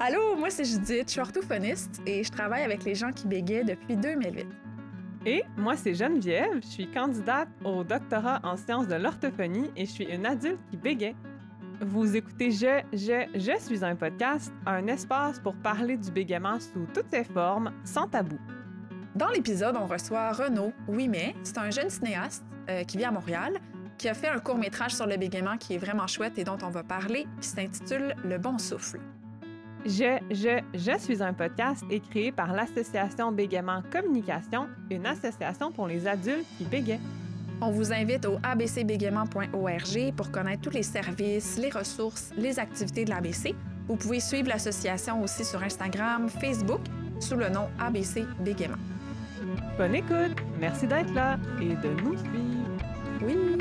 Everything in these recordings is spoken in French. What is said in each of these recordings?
Allô, moi c'est Judith, je suis orthophoniste et je travaille avec les gens qui bégayent depuis 2008. Et moi, c'est Geneviève, je suis candidate au doctorat en sciences de l'orthophonie et je suis une adulte qui bégaye. Vous écoutez Je suis un podcast, un espace pour parler du bégaiement sous toutes ses formes, sans tabou. Dans l'épisode, on reçoit Renaud Ouimet. C'est un jeune cinéaste qui vit à Montréal, qui a fait un court-métrage sur le bégaiement qui est vraiment chouette et dont on va parler, qui s'intitule Le Bon Souffle. Je suis un podcast est créé par l'Association Bégaiement Communication, une association pour les adultes qui bégayent. On vous invite au abcbégaiement.org pour connaître tous les services, les ressources, les activités de l'ABC. Vous pouvez suivre l'association aussi sur Instagram, Facebook, sous le nom ABC Bégaiement. Bonne écoute, merci d'être là et de nous suivre. Oui!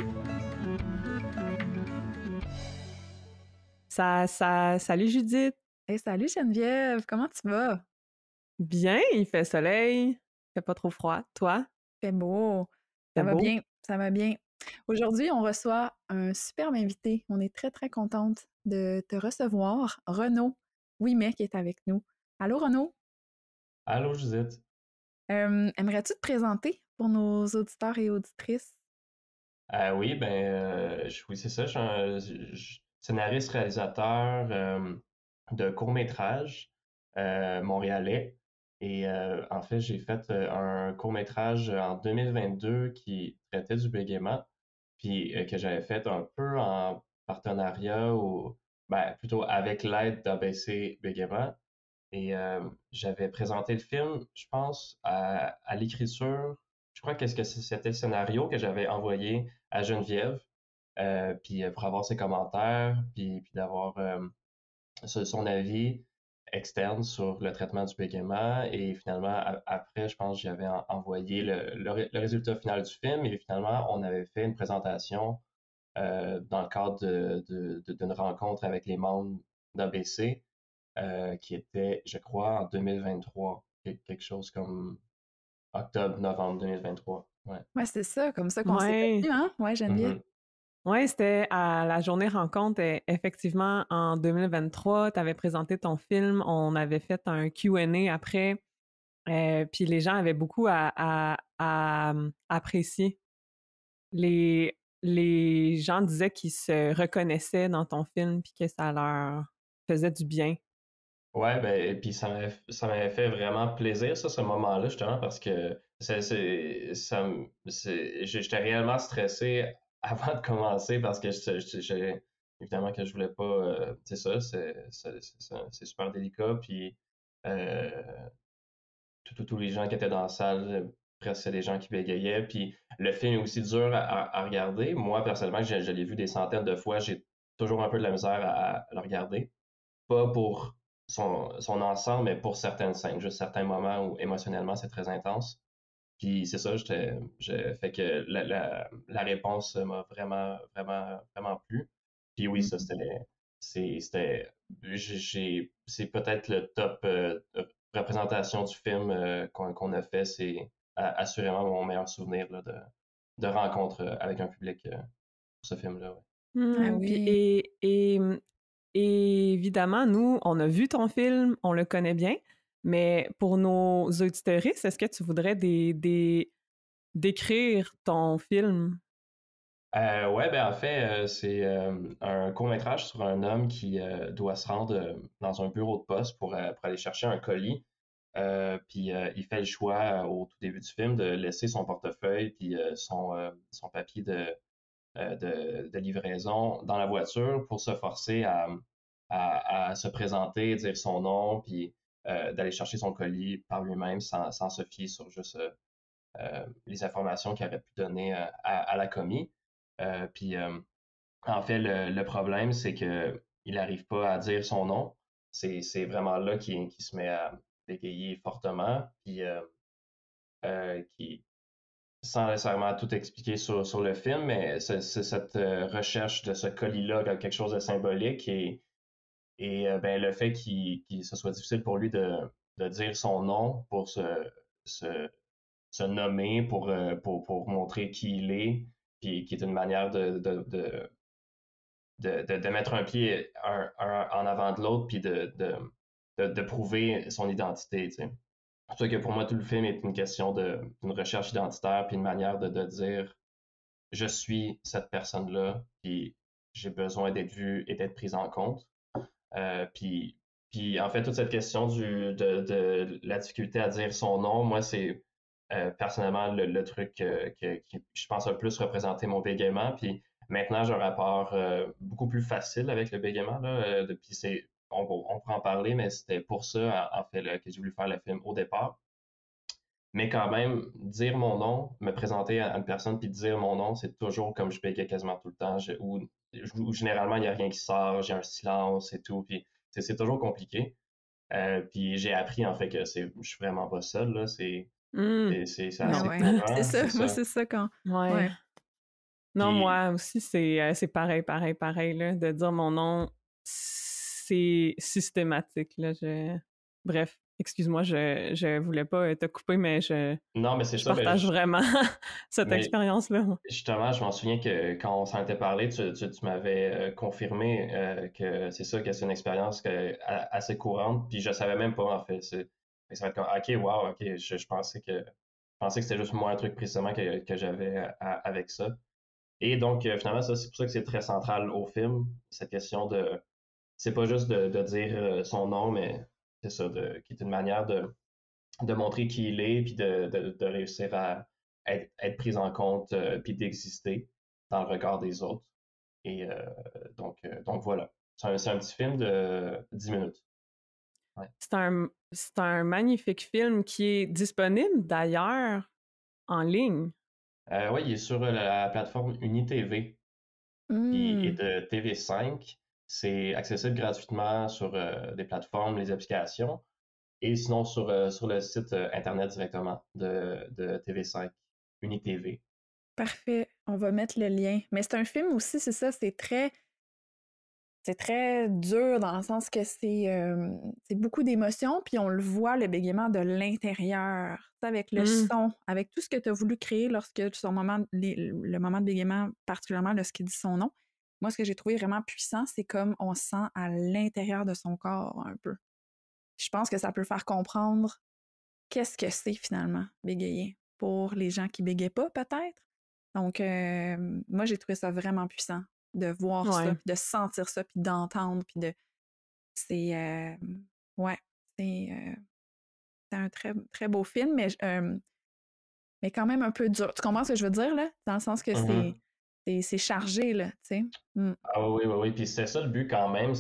Salut Judith. Hey, salut Geneviève, comment tu vas? Bien, il fait soleil, il fait pas trop froid. Toi? C'est beau, ça C'est va beau? bien, ça va bien. Aujourd'hui, on reçoit un superbe invité. On est très, très contente de te recevoir, Renaud Ouimet, qui est avec nous. Allô, Renaud? Allô, Judith. Aimerais-tu te présenter pour nos auditeurs et auditrices? Oui, oui, c'est ça. Je suis un scénariste, réalisateur de court-métrage montréalais. Et en fait, j'ai fait un court-métrage en 2022 qui traitait du bégaiement, puis que j'avais fait un peu en partenariat ou plutôt avec l'aide d'ABC Bégaiement. Et j'avais présenté le film, je pense, à l'écriture. Je crois que c'était le scénario que j'avais envoyé à Geneviève, puis pour avoir ses commentaires, puis d'avoir son avis externe sur le traitement du bégaiement. Et finalement, après, je pense que j'avais envoyé le résultat final du film. Et finalement, on avait fait une présentation dans le cadre d'une rencontre avec les membres d'ABC. Qui était, je crois, en 2023, quelque chose comme octobre-novembre 2023. Ouais. Ouais, c'est ça, comme ça qu'on s'est Ouais. connus, hein? Ouais, Geneviève. Mhm. Ouais, c'était à la journée rencontre, effectivement, en 2023. Tu avais présenté ton film, on avait fait un Q&A après, puis les gens avaient beaucoup à apprécier. Les gens disaient qu'ils se reconnaissaient dans ton film puis que ça leur faisait du bien. Ouais, et puis ça m'avait fait vraiment plaisir, ça, ce moment-là, justement, parce que j'étais réellement stressé avant de commencer parce que évidemment que je voulais pas, c'est ça, c'est super délicat, puis euh, tous les gens qui étaient dans la salle, presque c'est des gens qui bégayaient. Puis le film est aussi dur à regarder. Moi, personnellement, je l'ai vu des centaines de fois. J'ai toujours un peu de la misère à le regarder. Pas pour son ensemble, mais pour certaines scènes, juste certains moments où émotionnellement c'est très intense. Puis c'est ça, fait que la réponse m'a vraiment, vraiment, vraiment plu. Puis oui, ça, c'était, c'est peut-être le top représentation du film qu'on a fait. C'est assurément mon meilleur souvenir là, de rencontre avec un public pour ce film-là. Ouais. Ah Puis oui. et évidemment, nous, on a vu ton film, on le connaît bien, mais pour nos auditeuristes, est-ce que tu voudrais décrire ton film? Ouais, en fait, c'est un court-métrage sur un homme qui doit se rendre dans un bureau de poste pour aller chercher un colis. Puis il fait le choix au tout début du film de laisser son portefeuille puis son papier de livraison dans la voiture pour se forcer à se présenter, dire son nom, puis d'aller chercher son colis par lui-même sans se fier sur juste les informations qu'il aurait pu donner à la commis. Puis en fait, le problème, c'est que il n'arrive pas à dire son nom. C'est vraiment là qu'il se met à bégayer fortement, puis qui, sans nécessairement tout expliquer sur le film, mais c'est cette recherche de ce colis-là comme quelque chose de symbolique et le fait qu'il ce soit difficile pour lui de dire son nom pour se, se nommer, pour montrer qui il est, puis qui est une manière de mettre un pied en avant de l'autre, puis de prouver son identité, tu sais. C'est pour ça que pour moi, tout le film est une question d'une recherche identitaire, puis une manière de dire je suis cette personne-là, puis j'ai besoin d'être vu et d'être pris en compte. Puis, en fait, toute cette question de la difficulté à dire son nom, moi, c'est personnellement le truc qui, je pense, a le plus représenté mon bégaiement. Puis maintenant, j'ai un rapport beaucoup plus facile avec le bégaiement. Là, depuis on pourra en parler, mais c'était pour ça, en fait, là, que j'ai voulu faire le film au départ. Mais quand même, dire mon nom, me présenter à une personne puis dire mon nom, c'est toujours comme je bégayais quasiment tout le temps, où généralement il n'y a rien qui sort, j'ai un silence et tout, puis c'est toujours compliqué. Puis j'ai appris en fait que je suis vraiment pas seul, là, c'est Ah assez ouais, c'est courant, ça. c'est Moi, ça. c'est ça quand. Ouais. Ouais. Non, Puis moi aussi, c'est pareil, là, de dire mon nom, c'est systématique, là. Bref, excuse-moi, je voulais pas te couper, mais non, mais c'est je ça, partage vraiment cette mais expérience-là. justement, je m'en souviens que quand on s'en était parlé, tu m'avais confirmé que c'est ça, que c'est une expérience assez courante, puis je savais même pas en fait. Ça va être comme, ok, wow, ok, je pensais que c'était juste moi un truc précisément que j'avais avec ça. Et donc, finalement, ça, c'est pour ça que c'est très central au film, cette question c'est pas juste de dire son nom, mais c'est ça, qui est une manière de montrer qui il est, puis de réussir à être pris en compte, puis d'exister dans le regard des autres. Et donc voilà. C'est un petit film de 10 minutes. Ouais. C'est un magnifique film qui est disponible d'ailleurs en ligne. Oui, il est sur la plateforme UniTV et Hmm. de TV5. C'est accessible gratuitement sur des plateformes, les applications, et sinon sur le site Internet directement de TV5, UniTV. Parfait. On va mettre le lien. Mais c'est un film aussi, c'est ça, c'est très dur dans le sens que c'est beaucoup d'émotions, puis on le voit, le bégaiement de l'intérieur, tu sais, avec le Mm. son, avec tout ce que tu as voulu créer lorsque le moment de bégaiement, particulièrement lorsqu'il dit son nom. Moi, ce que j'ai trouvé vraiment puissant, c'est comme on sent à l'intérieur de son corps un peu. Je pense que ça peut faire comprendre qu'est-ce que c'est finalement, bégayer, pour les gens qui bégayent pas, peut-être. Donc, moi, j'ai trouvé ça vraiment puissant de voir ça, Ouais. puis de sentir ça, puis d'entendre, puis de. C'est. Ouais, c'est, c'est un très, très beau film, mais quand même un peu dur. Tu comprends ce que je veux dire, là? Dans le sens que Mhm. c'est chargé, là, tu sais. Mm. Ah oui, oui, oui. Puis c'était ça le but quand même.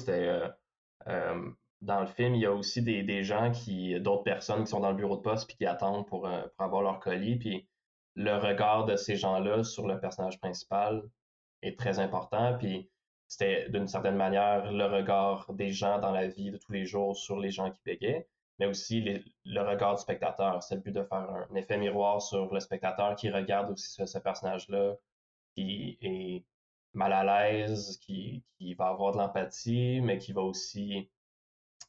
Dans le film, il y a aussi des gens d'autres personnes qui sont dans le bureau de poste puis qui attendent pour avoir leur colis. Puis le regard de ces gens-là sur le personnage principal est très important. Puis c'était d'une certaine manière le regard des gens dans la vie de tous les jours sur les gens qui bégaient, mais aussi le regard du spectateur. C'est le but de faire un effet miroir sur le spectateur qui regarde aussi ce personnage-là, qui est mal à l'aise, qui va avoir de l'empathie, mais qui va aussi,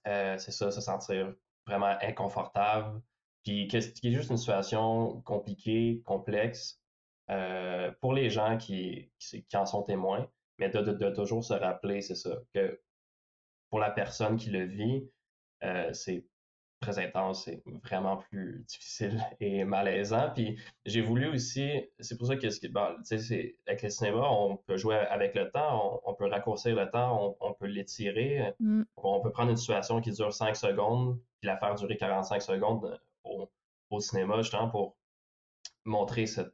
c'est ça, se sentir vraiment inconfortable. Puis qui est juste une situation compliquée, complexe, pour les gens qui en sont témoins, mais de toujours se rappeler, c'est ça, que pour la personne qui le vit, c'est très intense, c'est vraiment plus difficile et malaisant. Puis j'ai voulu aussi, c'est pour ça que bon, tu sais, avec le cinéma, on peut jouer avec le temps, on peut raccourcir le temps, on peut l'étirer, Mm. on peut prendre une situation qui dure 5 secondes, puis la faire durer 45 secondes au cinéma, justement, pour montrer cette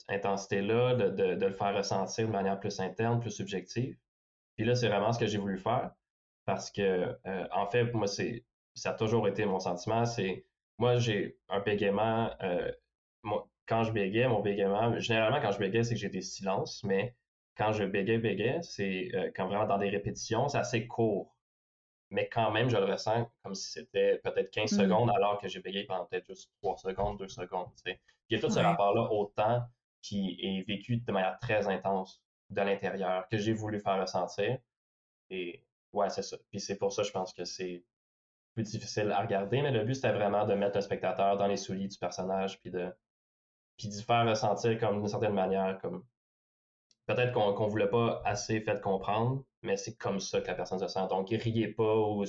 intensité-là, de le faire ressentir de manière plus interne, plus subjective. Puis là, c'est vraiment ce que j'ai voulu faire parce que, en fait, moi, ça a toujours été mon sentiment. Moi, j'ai un bégaiement. Quand je bégaye, mon bégaiement, généralement, quand je bégaye, c'est que j'ai des silences, mais quand je bégaye, c'est quand vraiment dans des répétitions, c'est assez court. Mais quand même, je le ressens comme si c'était peut-être 15 Mm. secondes alors que j'ai bégayé pendant peut-être juste 3 secondes, 2 secondes. Tu sais. Il y a tout ce Ouais. rapport-là au temps qui est vécu de manière très intense de l'intérieur, que j'ai voulu faire ressentir. Et ouais, c'est ça. Puis c'est pour ça, je pense que c'est plus difficile à regarder, mais le but, c'était vraiment de mettre le spectateur dans les souliers du personnage, puis d'y faire ressentir comme d'une certaine manière, comme peut-être qu'on voulait pas assez fait comprendre, mais c'est comme ça que la personne se sent. Donc, riez pas ou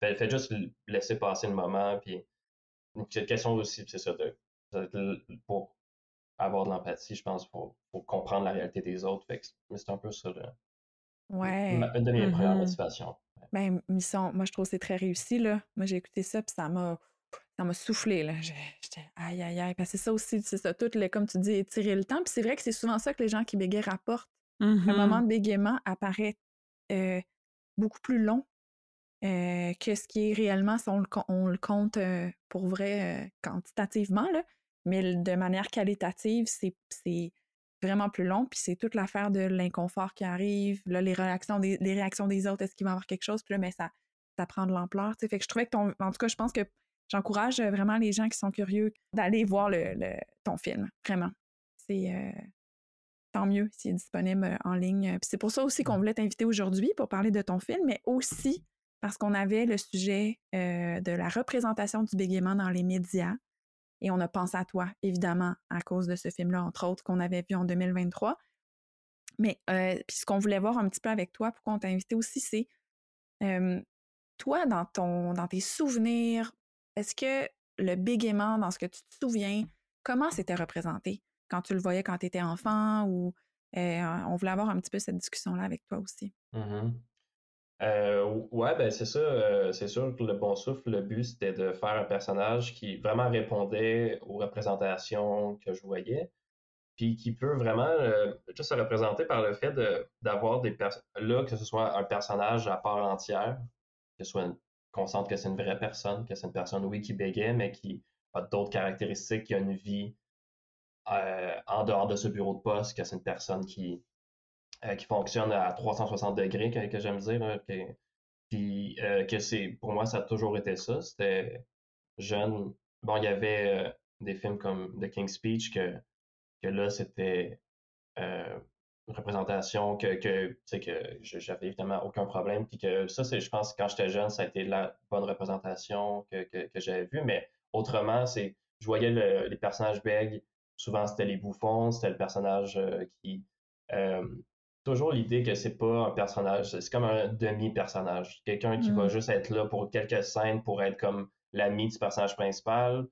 faites juste laisser passer le moment. Puis, une question aussi, c'est ça, pour avoir de l'empathie, je pense, pour comprendre la réalité des autres. Mais c'est un peu ça, Ouais. une de mes premières Mhm. motivations. Ben, Misson, moi, je trouve que c'est très réussi, là. Moi, j'ai écouté ça, puis ça m'a soufflé, là. J'étais aïe, aïe, aïe. Parce que c'est ça aussi, c'est ça, tout, comme tu dis, étirer le temps. Puis c'est vrai que c'est souvent ça que les gens qui bégayent rapportent. Un moment Mhm. de bégaiement apparaît beaucoup plus long que ce qui est réellement, si on le compte pour vrai quantitativement, là. Mais de manière qualitative, c'est vraiment plus long. Puis c'est toute l'affaire de l'inconfort qui arrive, là, les réactions des autres, est-ce qu'il va y avoir quelque chose? Puis là, mais ça prend de l'ampleur. Fait que je trouvais que en tout cas, je pense que j'encourage vraiment les gens qui sont curieux d'aller voir ton film. Vraiment. C'est tant mieux s'il est disponible en ligne. Puis c'est pour ça aussi qu'on voulait t'inviter aujourd'hui pour parler de ton film, mais aussi parce qu'on avait le sujet de la représentation du bégaiement dans les médias. Et on a pensé à toi, évidemment, à cause de ce film-là, entre autres, qu'on avait vu en 2023. Mais puis ce qu'on voulait voir un petit peu avec toi, pourquoi on t'a invité aussi, c'est toi, dans tes souvenirs, est-ce que le bégaiement, dans ce que tu te souviens, comment c'était représenté quand tu le voyais quand tu étais enfant ou on voulait avoir un petit peu cette discussion-là avec toi aussi. Mhm. Ouais, ben c'est ça. C'est sûr que le bon souffle, le but, c'était de faire un personnage qui vraiment répondait aux représentations que je voyais, puis qui peut vraiment juste se représenter par le fait d'avoir des personnes, là, que ce soit un personnage à part entière, que ce soit qu'on sente que c'est une vraie personne, que c'est une personne, oui, qui bégait, mais qui a d'autres caractéristiques, qui a une vie en dehors de ce bureau de poste, que c'est une personne qui fonctionne à 360 degrés, que j'aime dire, là, puis que pour moi, ça a toujours été ça. C'était jeune. Bon, il y avait des films comme The King's Speech que là, c'était une représentation tu sais, que j'avais évidemment aucun problème. Puis que ça, je pense, quand j'étais jeune, ça a été la bonne représentation que j'avais vue. Mais autrement, je voyais les personnages bègues. Souvent, c'était les bouffons, c'était le personnage qui. euh, Toujours l'idée que c'est pas un personnage, c'est comme un demi-personnage. Quelqu'un qui va Mm. juste être là pour quelques scènes pour être comme l'ami du personnage principal,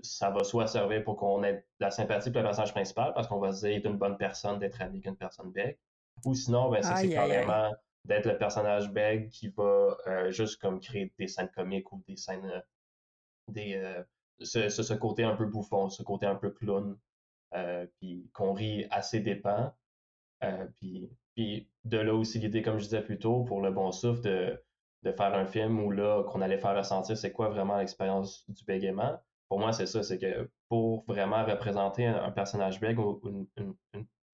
ça va soit servir pour qu'on ait de la sympathie pour le personnage principal, parce qu'on va se dire qu'il est une bonne personne d'être ami avec une personne bègue, ou sinon, ben, c'est Aïe, aïe, aïe. carrément d'être le personnage bègue qui va juste comme créer des scènes comiques ou des scènes, des, ce côté un peu bouffon, ce côté un peu clown, puis qu'on rit à ses dépens. Puis de là aussi l'idée, comme je disais plus tôt, pour le bon souffle, de faire un film où là, qu'on allait faire ressentir c'est quoi vraiment l'expérience du bégaiement. Pour moi, c'est ça, c'est que pour vraiment représenter un personnage bègue ou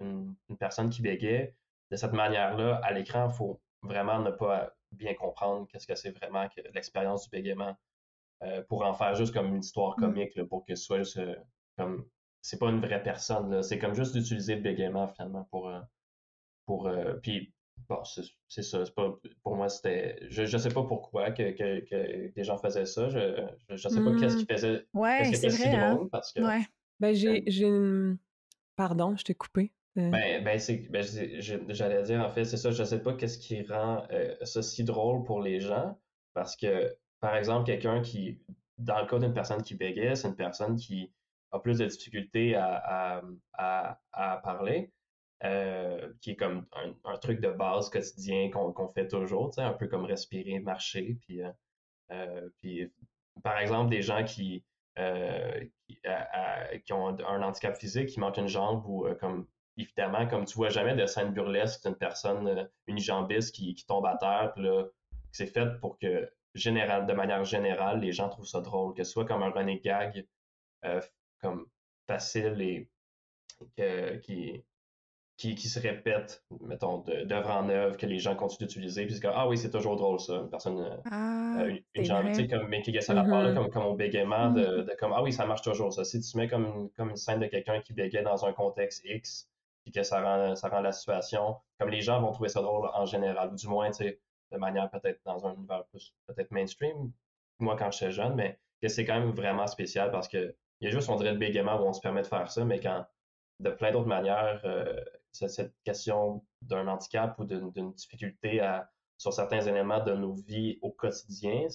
une personne qui bégait, de cette manière-là, à l'écran, il faut vraiment ne pas bien comprendre qu'est-ce que c'est vraiment que l'expérience du bégaiement pour en faire juste comme une histoire Mm. comique, là, pour que ce soit juste comme. C'est pas une vraie personne, là. C'est comme juste d'utiliser le bégaiement finalement puis, bon, c'est ça. Pas, pour moi, je sais pas pourquoi que des gens faisaient ça. Je sais pas Hmm. qu'est-ce Ouais, qui c'est était si vrai, hein? drôle parce que. Ouais. Ben, euh, j'ai une... Pardon, je t'ai coupé. j'allais dire, en fait, c'est ça. Je sais pas qu'est-ce qui rend ça si drôle pour les gens parce que, par exemple, quelqu'un qui, dans le cas d'une personne qui bégait, c'est une personne qui a plus de difficultés à parler. Qui est comme un truc de base quotidien qu'on fait toujours, tu sais, un peu comme respirer, marcher, puis par exemple, des gens qui ont un handicap physique, qui manquent une jambe ou comme évidemment, comme tu vois jamais de scène burlesque d'une personne unijambiste qui tombe à terre, puis là, c'est fait pour que de manière générale, les gens trouvent ça drôle, que ce soit comme un running gag euh, comme facile et qui qui se répètent, mettons, d'œuvre en œuvre, que les gens continuent d'utiliser, puis c'est comme, ah oui, c'est toujours drôle ça, une personne, Ah, une c'est jambe, tu vrai. sais, comme, mais qui a ce rapport-là, Mhm. comme au bégaiement, Mm. comme, ah oui, ça marche toujours ça. Si tu mets comme une scène de quelqu'un qui bégait dans un contexte X, puis que ça rend la situation, comme les gens vont trouver ça drôle en général, ou du moins, tu sais, de manière peut-être dans un univers plus, peut-être mainstream, moi quand j'étais jeune, mais que c'est quand même vraiment spécial parce que il y a juste, on dirait, le bégaiement où on se permet de faire ça, mais quand, de plein d'autres manières, cette question d'un handicap ou d'une difficulté sur certains éléments de nos vies au quotidien,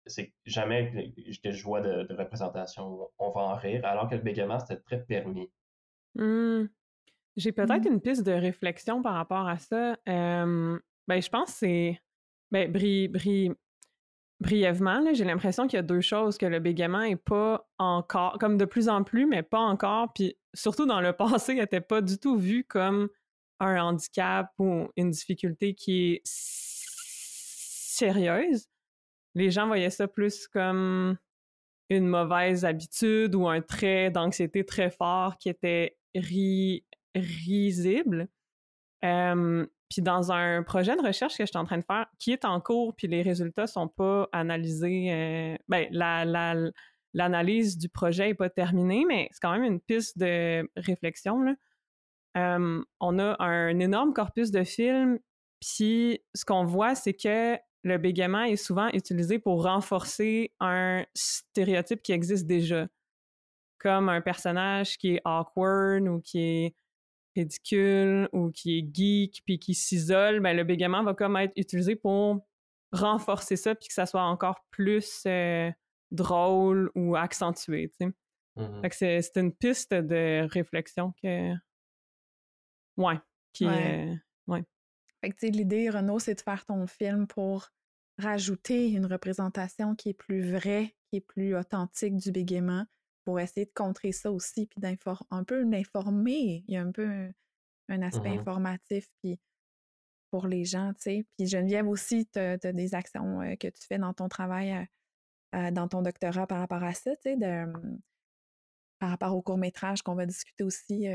c'est jamais que je vois de représentation où on va en rire, alors que le bégaiement, c'était très permis. J'ai peut-être une piste de réflexion par rapport à ça. Je pense que c'est... Brièvement, là, j'ai l'impression qu'il y a deux choses, que le bégaiement est pas encore, comme de plus en plus, mais pas encore, puis surtout dans le passé, il n'était pas du tout vu comme un handicap ou une difficulté qui est sérieuse. Les gens voyaient ça plus comme une mauvaise habitude ou un trait d'anxiété très fort qui était risible. Puis dans un projet de recherche que je suis en train de faire, qui est en cours, puis les résultats sont pas analysés, l'analyse du projet est pas terminée, mais c'est quand même une piste de réflexion, là. On a un énorme corpus de films, puis ce qu'on voit, c'est que le bégaiement est souvent utilisé pour renforcer un stéréotype qui existe déjà, comme un personnage qui est awkward ou qui est ridicule ou qui est geek puis qui s'isole, ben le bégaiement va comme être utilisé pour renforcer ça puis que ça soit encore plus drôle ou accentué, tu sais. Fait que c'est une piste de réflexion que... Ouais. Fait que, tu sais, l'idée, Renaud, c'est de faire ton film pour rajouter une représentation qui est plus vraie, qui est plus authentique du bégaiement, pour essayer de contrer ça aussi, puis un peu d'informer. Il y a un peu un aspect informatif, puis pour les gens, tu sais. Puis Geneviève aussi, tu as des actions que tu fais dans ton travail, dans ton doctorat par rapport à ça, tu sais, par rapport au court-métrage qu'on va discuter aussi.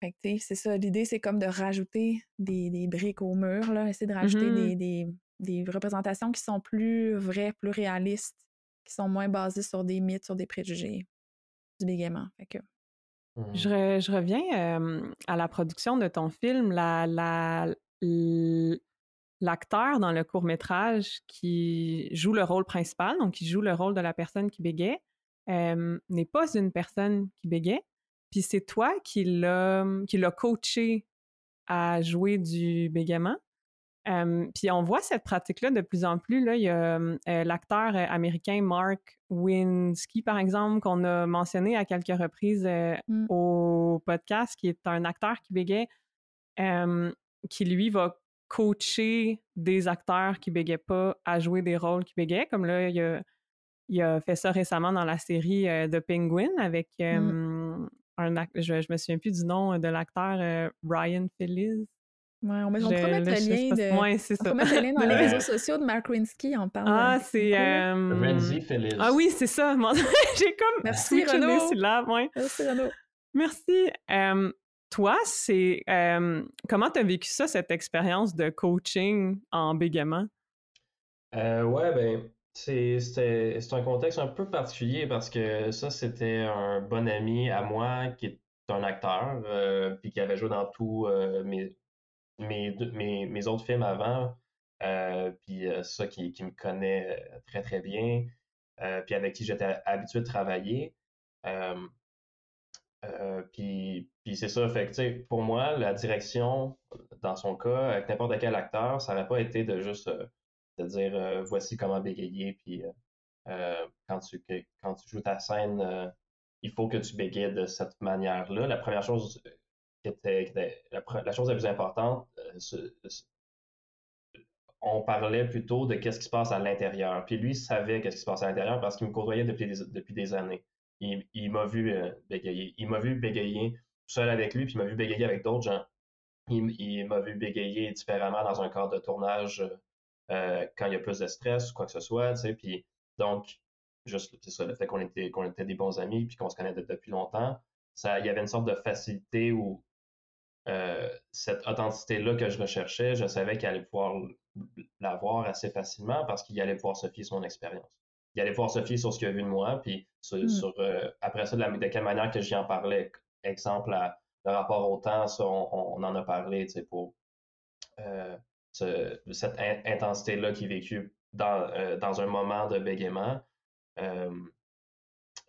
Fait que, tu sais, c'est ça, l'idée, c'est comme de rajouter des briques au mur, là, essayer de rajouter des représentations qui sont plus vraies, plus réalistes, qui sont moins basées sur des mythes, sur des préjugés du bégaiement. Fait que... Je reviens à la production de ton film. L'acteur dans le court-métrage qui joue le rôle principal, donc qui joue le rôle de la personne qui bégait, n'est pas une personne qui bégait. Puis c'est toi qui l'a coaché à jouer du bégaiement. Puis on voit cette pratique-là de plus en plus. Là, il y a l'acteur américain Mark Winsky, par exemple, qu'on a mentionné à quelques reprises au podcast, qui est un acteur qui bégait, qui, lui, va coacher des acteurs qui bégaient pas à jouer des rôles qui bégaient. Comme là, il a fait ça récemment dans la série The Penguin avec... je me souviens plus du nom de l'acteur, Ryan Phillips. Ouais, on pourrait mettre le lien dans les réseaux sociaux de Mark Winsky, on parle. Ah, c'est... Renzi Phillips. Ah oui, c'est ça. J'ai comme... Merci, Renaud. Merci, Renaud. Merci. Toi, c'est... comment t'as vécu ça, cette expérience de coaching en bégaiement? Ouais, ben... C'est un contexte un peu particulier parce que ça, c'était un bon ami à moi qui est un acteur, puis qui avait joué dans tous mes autres films avant, puis ça qui me connaît très très bien, puis avec qui j'étais habitué de travailler. Puis c'est ça, fait que tu sais, pour moi, la direction, dans son cas, avec n'importe quel acteur, ça n'aurait pas été de juste de dire voici comment bégayer, puis quand tu joues ta scène, il faut que tu bégayes de cette manière-là. La première chose la chose la plus importante, on parlait plutôt de qu'est-ce qui se passe à l'intérieur. Puis lui savait qu'est-ce qui se passe à l'intérieur parce qu'il me côtoyait depuis des années. Il m'a vu bégayer. Il m'a vu bégayer seul avec lui, puis il m'a vu bégayer avec d'autres gens. Il m'a vu bégayer différemment dans un cadre de tournage quand il y a plus de stress ou quoi que ce soit, tu sais. Puis donc, juste c'est ça, le fait qu'on était des bons amis puis qu'on se connaît depuis longtemps, il y avait une sorte de facilité où cette authenticité-là que je recherchais, je savais qu'il allait pouvoir l'avoir assez facilement parce qu'il allait pouvoir se fier sur mon expérience. Il allait pouvoir se fier sur ce qu'il a vu de moi, puis après ça, de quelle manière que j'y en parlais. Exemple, le rapport au temps, ça, on en a parlé, tu sais, pour cette intensité-là qui est vécue dans un moment de bégaiement.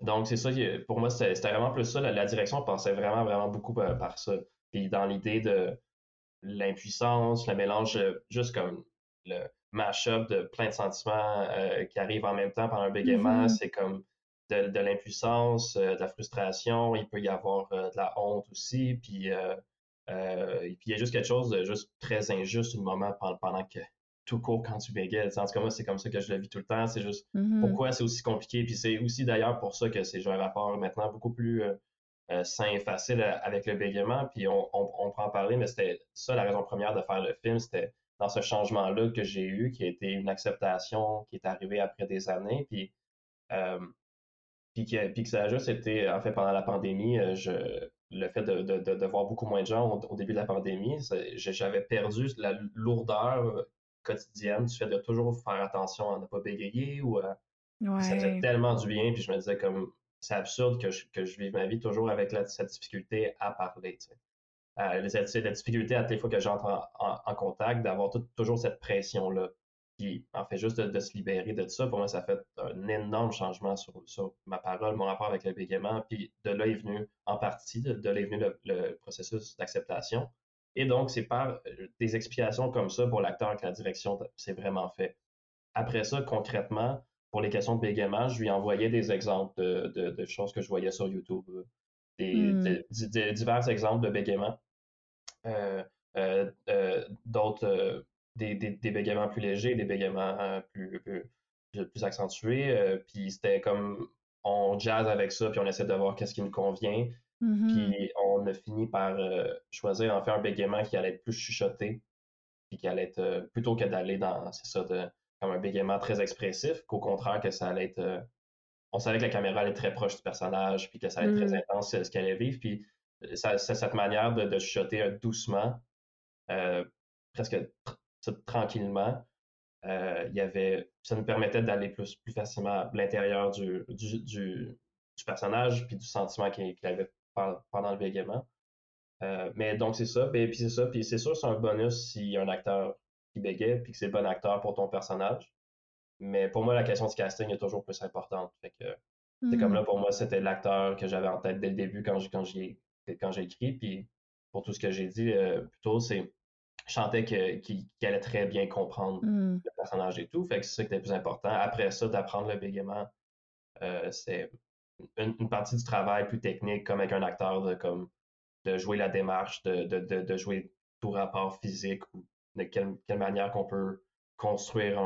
Donc, c'est ça, pour moi, c'était vraiment plus ça. La direction passait vraiment, vraiment beaucoup par ça. Puis dans l'idée de l'impuissance, le mélange, juste comme le mash-up de plein de sentiments qui arrivent en même temps pendant un bégaiement, Mhm. c'est comme de l'impuissance, de la frustration, il peut y avoir de la honte aussi, et puis il y a juste quelque chose de juste très injuste du moment pendant que tout court quand tu bégaies. En tout cas, moi, c'est comme ça que je le vis tout le temps. C'est juste Mhm. pourquoi c'est aussi compliqué. Puis c'est aussi d'ailleurs pour ça que j'ai un rapport maintenant beaucoup plus sain et facile avec le bégaiement. Puis on peut en parler, mais c'était ça la raison première de faire le film. C'était dans ce changement-là que j'ai eu, qui a été une acceptation qui est arrivée après des années. Euh, puis que ça a juste été, en fait, pendant la pandémie, le fait de voir beaucoup moins de gens au début de la pandémie, j'avais perdu la lourdeur quotidienne du fait de toujours faire attention à ne pas bégayer puis ça faisait Ouais. tellement du bien, puis je me disais comme c'est absurde que je vive ma vie toujours avec cette difficulté à parler. Tu sais. La difficulté à toutes les fois que j'entre en contact, d'avoir toujours cette pression-là. Puis, en fait, juste de se libérer de ça, pour moi, ça fait un énorme changement sur ma parole, mon rapport avec le bégaiement. Puis, de là est venu, en partie, de là est venu le processus d'acceptation. Et donc, c'est par des explications comme ça pour l'acteur que la direction s'est vraiment fait. Après ça, concrètement, pour les questions de bégaiement, je lui envoyais des exemples de choses que je voyais sur YouTube, Hmm. divers exemples de bégaiement d'autres, des bégaiements plus légers, des bégaiements plus accentués. Puis c'était comme on jazz avec ça, puis on essaie de voir qu'est-ce qui nous convient. Mhm. Puis on a fini par choisir en fait un bégaiement qui allait être plus chuchoté, puis qui allait être plutôt que d'aller dans, c'est ça, comme un bégaiement très expressif, qu'au contraire que ça allait être. On savait que la caméra allait être très proche du personnage, puis que ça allait être très Mhm. intense ce qu'elle allait vivre. Puis c'est cette manière de chuchoter doucement euh, presque tranquillement. Ça nous permettait d'aller plus facilement à l'intérieur du personnage puis du sentiment qu'il avait pendant le bégaiement. Mais donc c'est ça, puis c'est ça, puis c'est sûr c'est un bonus s'il y a un acteur qui bégaye puis que c'est le bon acteur pour ton personnage. Mais pour moi la question du casting est toujours plus importante. Fait que c'est comme Hmm. là pour moi c'était l'acteur que j'avais en tête dès le début quand j'ai écrit, puis pour tout ce que j'ai dit plus tôt, c'est je sentais qu'il allait très bien comprendre Hmm. le personnage et tout. Fait que c'est ça qui était le plus important. Après ça, d'apprendre le bégaiement, c'est une partie du travail plus technique, comme avec un acteur, de jouer la démarche, de jouer tout rapport physique ou de quelle manière qu'on peut construire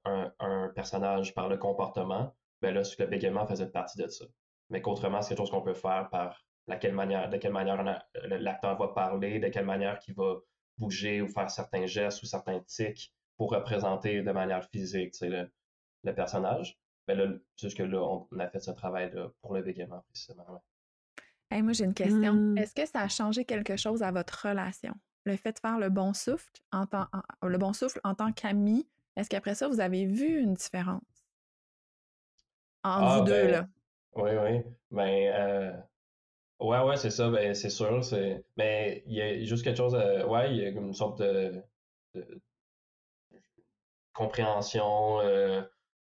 un personnage par le comportement. Ben là, le bégaiement faisait partie de ça. Mais qu'autrement, c'est quelque chose qu'on peut faire par de quelle manière l'acteur va parler, de quelle manière il va bouger ou faire certains gestes ou certains tics pour représenter de manière physique le personnage. Ben là, jusque là, on a fait ce travail-là pour le bégaiement précisément. Ouais. Hey, moi, j'ai une question. Hmm. Est-ce que ça a changé quelque chose à votre relation? Le fait de faire le bon souffle en tant qu'ami, est-ce qu'après ça, vous avez vu une différence entre vous Ah deux, ben, là? oui, oui. Ben, ouais, ouais, c'est ça, ben, c'est sûr. Mais il y a juste quelque chose, ouais, il y a comme une sorte de compréhension.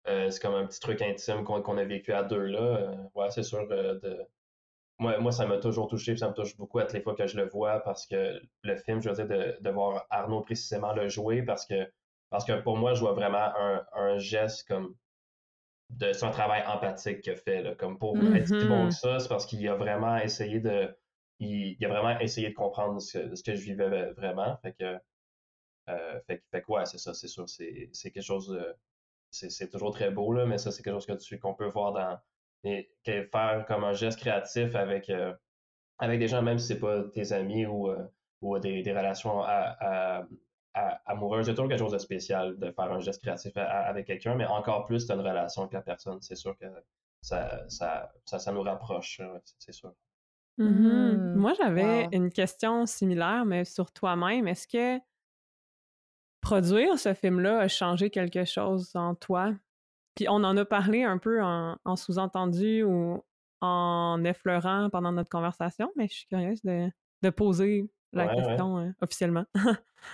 C'est comme un petit truc intime qu'on a vécu à deux là. Ouais, c'est sûr. Moi, ça m'a toujours touché, puis ça me touche beaucoup à toutes les fois que je le vois, parce que le film, je veux dire, de voir Arnaud précisément le jouer, parce que pour moi, je vois vraiment un geste comme c'est un travail empathique qu'il a fait. Là. Comme pour être si bon que Mhm. ça, c'est parce qu'il a vraiment essayé il a vraiment essayé de comprendre ce que je vivais vraiment. Fait que ouais, c'est ça, c'est sûr. C'est quelque chose de. C'est toujours très beau, là, mais ça, c'est quelque chose qu'on peut voir faire comme un geste créatif avec des gens, même si c'est pas tes amis ou des relations amoureuses. C'est toujours quelque chose de spécial de faire un geste créatif avec quelqu'un, mais encore plus, c'est une relation avec la personne. C'est sûr que ça nous rapproche, c'est sûr. Mhm. Hmm. Moi, j'avais Wow. une question similaire, mais sur toi-même. Est-ce que produire ce film-là a changé quelque chose en toi? Puis on en a parlé un peu en sous-entendu ou en effleurant pendant notre conversation, mais je suis curieuse de poser la Ouais, ouais. question officiellement.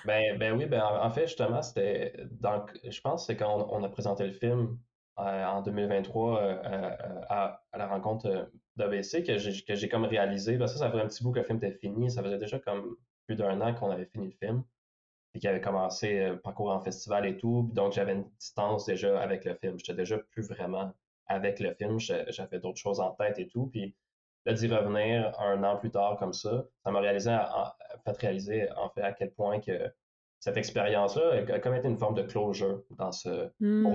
Ben oui, ben en fait, justement, je pense que c'est quand on a présenté le film, en 2023 à la rencontre d'ABC que j'ai comme réalisé. Là, ça faisait un petit bout que le film était fini. Ça faisait déjà comme plus d'un an qu'on avait fini le film et qu'il avait commencé le parcours en festival et tout. Donc, j'avais une distance déjà avec le film. J'étais déjà plus vraiment avec le film. J'avais d'autres choses en tête et tout. Puis là, d'y revenir un an plus tard comme ça m'a fait réaliser en fait à quel point que cette expérience-là a comme été une forme de closure pour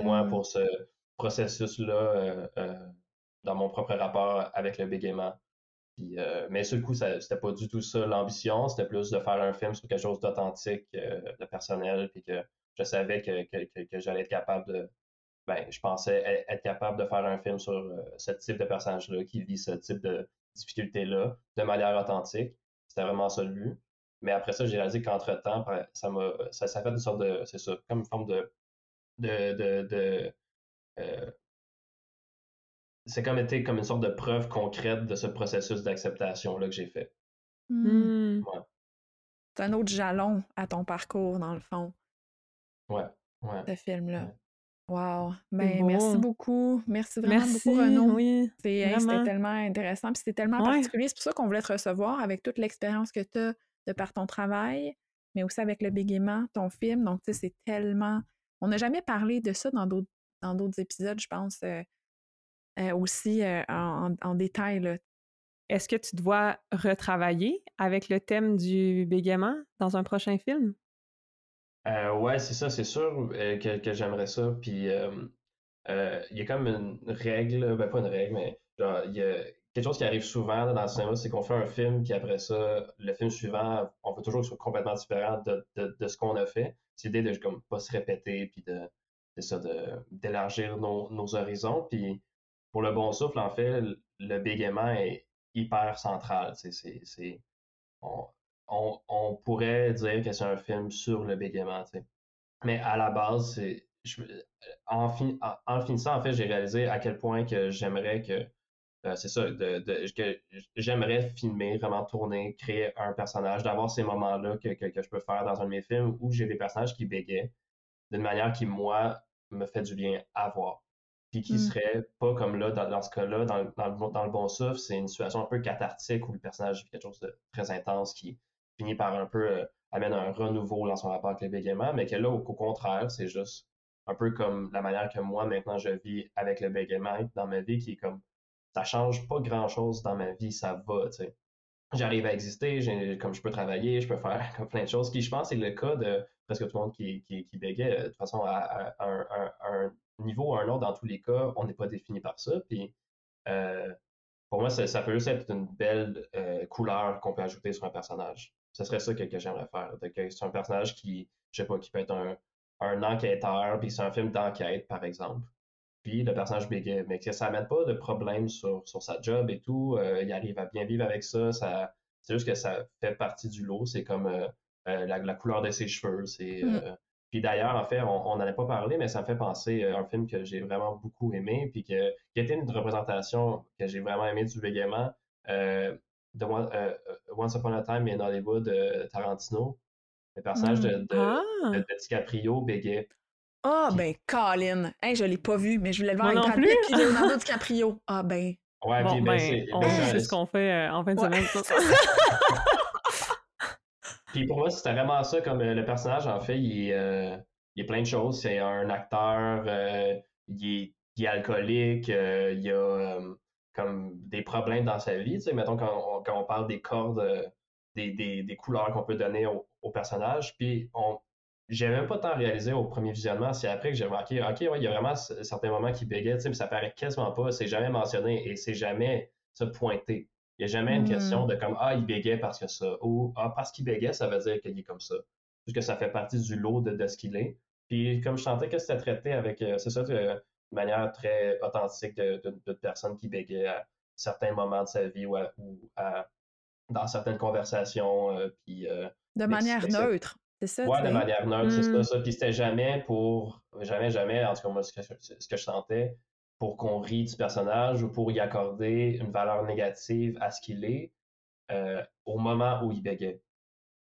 moi, Hmm. pour ce processus-là dans mon propre rapport avec le bégaiement. Puis, mais sur le coup, c'était pas du tout ça l'ambition, c'était plus de faire un film sur quelque chose d'authentique, de personnel, puis que je savais que j'allais être capable je pensais être capable de faire un film sur ce type de personnage-là qui vit ce type de difficulté-là de manière authentique. C'était vraiment ça le but. Mais après ça, j'ai réalisé qu'entre-temps, ça fait une sorte de, c'est ça, comme une forme de euh, c'est comme été comme une sorte de preuve concrète de ce processus d'acceptation-là que j'ai fait. Hmm. Hmm. Ouais, C'est un autre jalon à ton parcours, dans le fond, ouais, ouais, ce film-là. ouais. Wow! C'est Ben, merci beau. beaucoup. Merci vraiment beaucoup, Merci, Renaud. oui, C'était vraiment. tellement intéressant, puis c'était tellement Ouais. particulier. C'est pour ça qu'on voulait te recevoir avec toute l'expérience que tu as de par ton travail, mais aussi avec le bégaiement, ton film. Donc, tu sais, c'est tellement. On n'a jamais parlé de ça dans d'autres épisodes, je pense, aussi en détail, là. Est-ce que tu dois retravailler avec le thème du bégaiement dans un prochain film? Ouais, c'est ça, c'est sûr que j'aimerais ça. Puis il y a comme une règle, ben pas une règle, mais genre, il y a quelque chose qui arrive souvent là, dans le cinéma, c'est qu'on fait un film, puis après ça, le film suivant, on veut toujours que ce soit complètement différent de ce qu'on a fait. C'est l'idée de comme pas se répéter, puis c'est ça, d'élargir nos horizons. Puis pour le bon souffle, en fait, le bégaiement est hyper central. Tu sais, on, on pourrait dire que c'est un film sur le bégaiement, tu sais. Mais à la base, en le finissant, en fait, j'ai réalisé à quel point que j'aimerais c'est ça, que j'aimerais filmer, vraiment tourner, créer un personnage, d'avoir ces moments-là que je peux faire dans un de mes films où j'ai des personnages qui bégaient d'une manière qui, moi, me fait du bien à voir. Puis qui Mm. serait pas comme là, dans ce cas-là, dans le bon souffle, c'est une situation un peu cathartique où le personnage vit quelque chose de très intense qui finit par un peu amène un renouveau dans son rapport avec le bégaiement, mais que là, au contraire, c'est juste un peu comme la manière que moi, maintenant, je vis avec le bégaiement dans ma vie, qui est comme ça change pas grand-chose dans ma vie, ça va, tu sais. J'arrive à exister, comme je peux travailler, je peux faire comme plein de choses, qui je pense c'est le cas de presque tout le monde qui bégait. De toute façon, un niveau ou à un autre, dans tous les cas, on n'est pas défini par ça. Puis euh, pour moi, ça peut juste être une belle couleur qu'on peut ajouter sur un personnage. Ce serait ça que j'aimerais faire. Que c'est un personnage qui, je sais pas, qui peut être un enquêteur, puis c'est un film d'enquête, par exemple. Puis le personnage bégaye, mais que ça n'amène pas de problème sur sa job et tout. Il arrive à bien vivre avec ça. C'est juste que ça fait partie du lot. C'est comme la couleur de ses cheveux. Mm. Puis d'ailleurs, en fait, on n'en a pas parlé, mais ça me fait penser à un film que j'ai vraiment beaucoup aimé, puis qui a été une représentation que j'ai vraiment aimé du bégaiement. De Once Upon a Time in Hollywood, Tarantino. Le personnage Mm. Ah! de DiCaprio bégait. Ah, Puis ben, Colin! Hey, je l'ai pas vu, mais je voulais le voir Moi avec non Brad plus! Pitt puis Leonardo DiCaprio. Ah, ben, ouais, Bon, puis ben, on sait ce qu'on fait en fin de ouais, semaine. c'est ça. puis pour moi, c'était vraiment ça, comme le personnage, en fait, il est plein de choses. C'est un acteur, il est alcoolique, il a comme des problèmes dans sa vie. Tu sais, mettons, quand on parle des cordes, des couleurs qu'on peut donner au personnage. Puis j'ai même pas tant réalisé au premier visionnement, c'est après que j'ai remarqué, OK, ouais, il y a vraiment certains moments qui bégaient, tu sais, mais ça paraît quasiment pas, c'est jamais mentionné et c'est jamais ça pointé. Il n'y a jamais une question Mm. de comme ah, il bégait parce que ça ou ah, parce qu'il bégait, ça veut dire qu'il est comme ça. Puisque ça fait partie du lot de ce qu'il est. Puis comme je sentais que c'était traité avec, c'est ça, de manière très authentique de personnes qui bégaient à certains moments de sa vie dans certaines conversations. De Mais manière neutre, c'est ça, tu ouais, de sais. manière neutre, c'est ça, Hmm. ça. Puis c'était jamais jamais, en tout cas, moi, ce que je sentais, pour qu'on rie du personnage ou pour y accorder une valeur négative à ce qu'il est au moment où il bégait.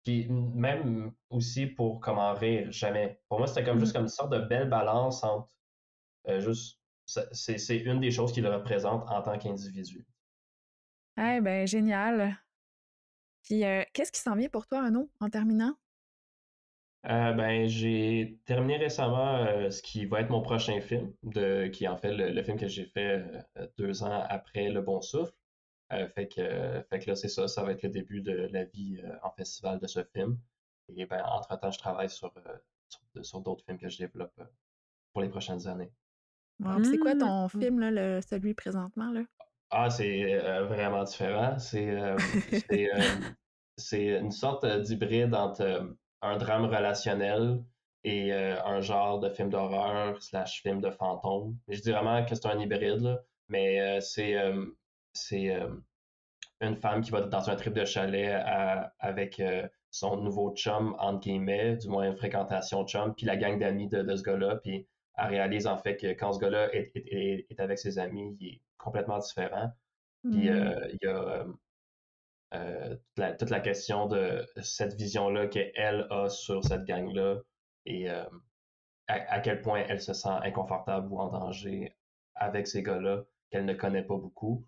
Puis même aussi pour comment rire, jamais. Pour moi, c'était comme Mm. juste comme une sorte de belle balance entre juste c'est une des choses qui le représente en tant qu'individu. Eh ben, génial. Puis, qu'est-ce qui s'en vient pour toi, Arnaud, en terminant? Ben, j'ai terminé récemment ce qui va être mon prochain film, qui est en fait le film que j'ai fait 2 ans après Le Bon Souffle. Fait que là, c'est ça, ça va être le début de la vie en festival de ce film. Et ben, entre-temps, je travaille sur d'autres films que je développe pour les prochaines années. Wow, c'est quoi ton film, là, celui présentement, là? Ah, c'est vraiment différent. C'est une sorte d'hybride entre un drame relationnel et un genre de film d'horreur / film de fantôme. Je dis vraiment que c'est un hybride, là, mais c'est une femme qui va dans un trip de chalet avec son nouveau chum, entre guillemets, du moins une fréquentation chum, puis la gang d'amis de ce gars-là, puis elle réalise en fait que quand ce gars-là est avec ses amis, il est complètement différent. Puis il y a toute la question de cette vision-là qu'elle a sur cette gang-là et à quel point elle se sent inconfortable ou en danger avec ces gars-là qu'elle ne connaît pas beaucoup.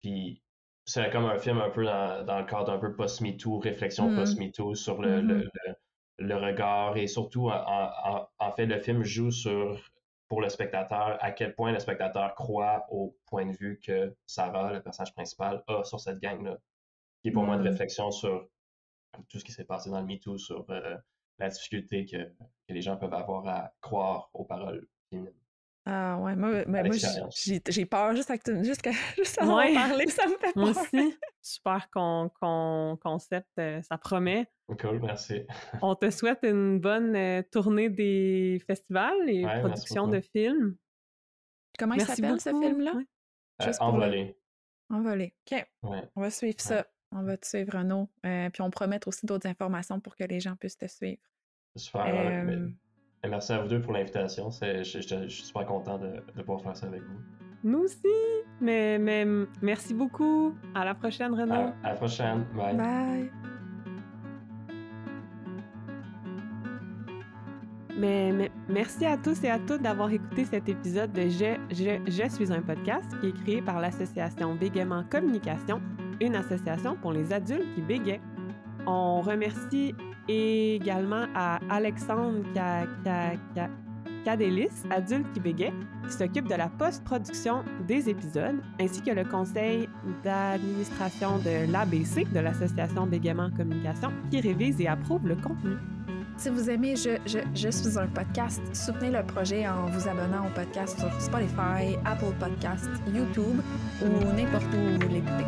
Puis c'est comme un film un peu dans le cadre un peu post-MeToo, réflexion post-MeToo sur le regard et surtout, en fait, le film joue pour le spectateur, à quel point le spectateur croit au point de vue que Sarah, le personnage principal, a sur cette gang-là. Qui est pour moi une réflexion sur tout ce qui s'est passé dans le MeToo, sur la difficulté que les gens peuvent avoir à croire aux paroles féminines. Ah ouais, moi j'ai peur juste à en parler, ça me fait peur. Moi aussi, super concept, ça promet. Cool, merci. On te souhaite une bonne tournée des festivals et productions de films. Comment il s'appelle ce film-là? Envolé. Envolé. OK. Ouais. On va suivre ça. On va te suivre, Renaud. Puis on promet aussi d'autres informations pour que les gens puissent te suivre. Super. Merci à vous deux pour l'invitation. Je suis super content de pouvoir faire ça avec vous. Nous aussi. Mais merci beaucoup. À la prochaine, Renaud. À la prochaine. Bye. Bye. Mais merci à tous et à toutes d'avoir écouté cet épisode de Je suis un podcast qui est créé par l'association Bégaiement Communication, une association pour les adultes qui bégayent. On remercie également à Alexandre Cadélis, adulte qui bégaye, qui s'occupe de la post-production des épisodes, ainsi que le conseil d'administration de l'ABC, de l'association Bégaiement Communication, qui révise et approuve le contenu. Si vous aimez Je suis un podcast, soutenez le projet en vous abonnant au podcast sur Spotify, Apple Podcasts, YouTube ou n'importe où vous l'écoutez.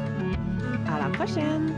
À la prochaine!